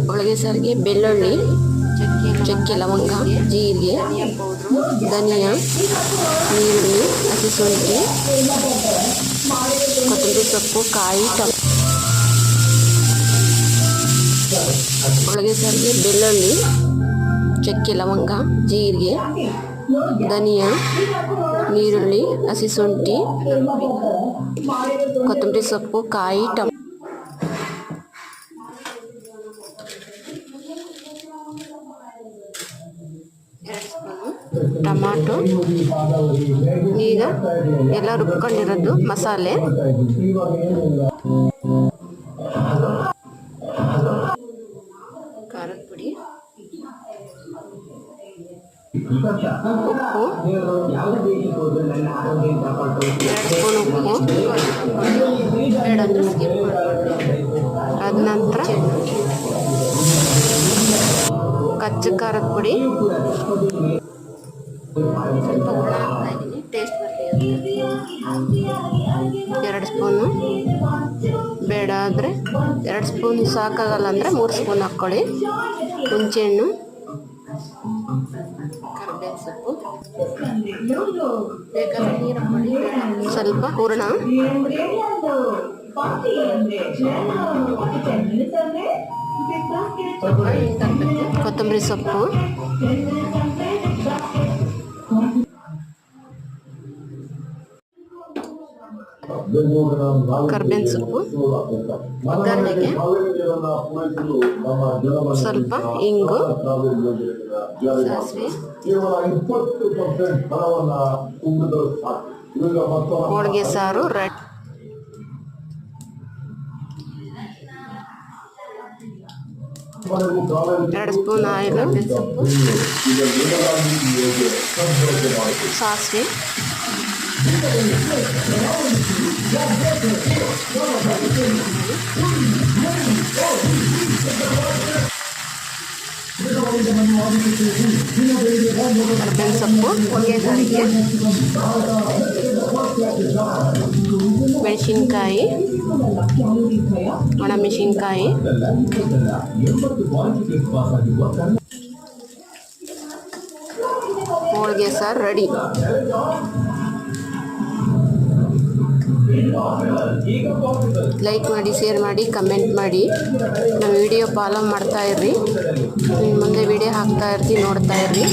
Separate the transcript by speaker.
Speaker 1: ಹೋಳಿಗೆ ಸಾರಿಗೆ ಬೆಳ್ಳುಳ್ಳಿ, ಚಕ್ಕೆ, ಲವಂಗ, ಜೀರಿಗೆ, ಧನಿಯಾ, ಈರುಳ್ಳಿ, ಹಸಿಶುಂಠಿ, ಕೊತ್ತಂಬರಿ ಸೊಪ್ಪು, ಕಾಯಿ, ಹೋಳಿಗೆ ಸಾರಿಗೆ ಬೆಳ್ಳುಳ್ಳಿ, ಚಕ್ಕೆ, ಲವಂಗ, ಜೀರಿಗೆ, ಧನಿಯಾ, ಈರುಳ್ಳಿ, ಹಸಿಶುಂಠಿ, ಕೊತ್ತಂಬರಿ ಸೊಪ್ಪು, ಕಾಯಿ, ಟಮಾಟೊ. ಈಗ ಎಲ್ಲ ರುಬ್ಕೊಂಡಿರೋದು ಮಸಾಲೆ, ಖಾರದ ಪುಡಿ, ಉಪ್ಪು, 2 ಸ್ಪೂನ್ ಉಪ್ಪು, ಬೇಡಂದ್ರೆ ಸ್ಕಿಪ್ ಮಾಡ್ಬೋದು. ಅದ ನಂತರ ಕಚ್ಚ ಖಾರದ ಪುಡಿ, ಸ್ವಲ್ಪ ಹುಳ ಹಾಕ್ತಾ ಇದ್ದೀನಿ ಟೇಸ್ಟ್ ಬರಲಿ ಅಂತ. 2 ಸ್ಪೂನು, ಬೇಡ ಆದರೆ 2 ಸ್ಪೂನ್ ಸಾಕಾಗಲ್ಲ ಅಂದರೆ 3 ಸ್ಪೂನ್ ಹಾಕ್ಕೊಳ್ಳಿ. ಹುಣಸೆಹಣ್ಣು, ಕರಿಬೇವು ಸೊಪ್ಪು, ಬೇಕಾದ್ರೆ ನೀರು ಹಾಕ್ಕೊಳ್ಳಿ, ಸ್ವಲ್ಪ ಹೂರಣ, ಕೊತ್ತಂಬರಿ ಸೊಪ್ಪು, ಕರ್ಬೇವಿನ ಸೊಪ್ಪು, ಒಗ್ಗರಣೆಗೆ ಸ್ವಲ್ಪ ಇಂಗು, ಸಾಸಿವೆ, ಹೋಳಿಗೆ ಸಾರು ರೆಡಿ. ಎರಡು ಸ್ಪೂನ್ ಆಯಿಲ್, ಸೊಪ್ಪು, ಸಾಸಿವೆ, ಕರ್ಬೇವಿನ ಸೊಪ್ಪು, ಹೊಗೆ ಸಾರಿಗೆ, ಮೆಣಸಿನ್ಕಾಯಿ, ಒಣಮೆಣಸಿನ್ಕಾಯಿ, ಹೋಳಿಗೆ ಸಾರು ರೆಡಿ. ಲೈಕ್ ಮಾಡಿ, ಶೇರ್ ಮಾಡಿ, ಕಮೆಂಟ್ ಮಾಡಿ. ನಮ್ಮ ವಿಡಿಯೋ ಫಾಲೋ ಮಾಡ್ತಾ ಇರ್ರಿ. ಮುಂದೆ ವಿಡಿಯೋ ಹಾಕ್ತಾ ಇರ್ತೀವಿ, ನೋಡ್ತಾ ಇರ್ರಿ.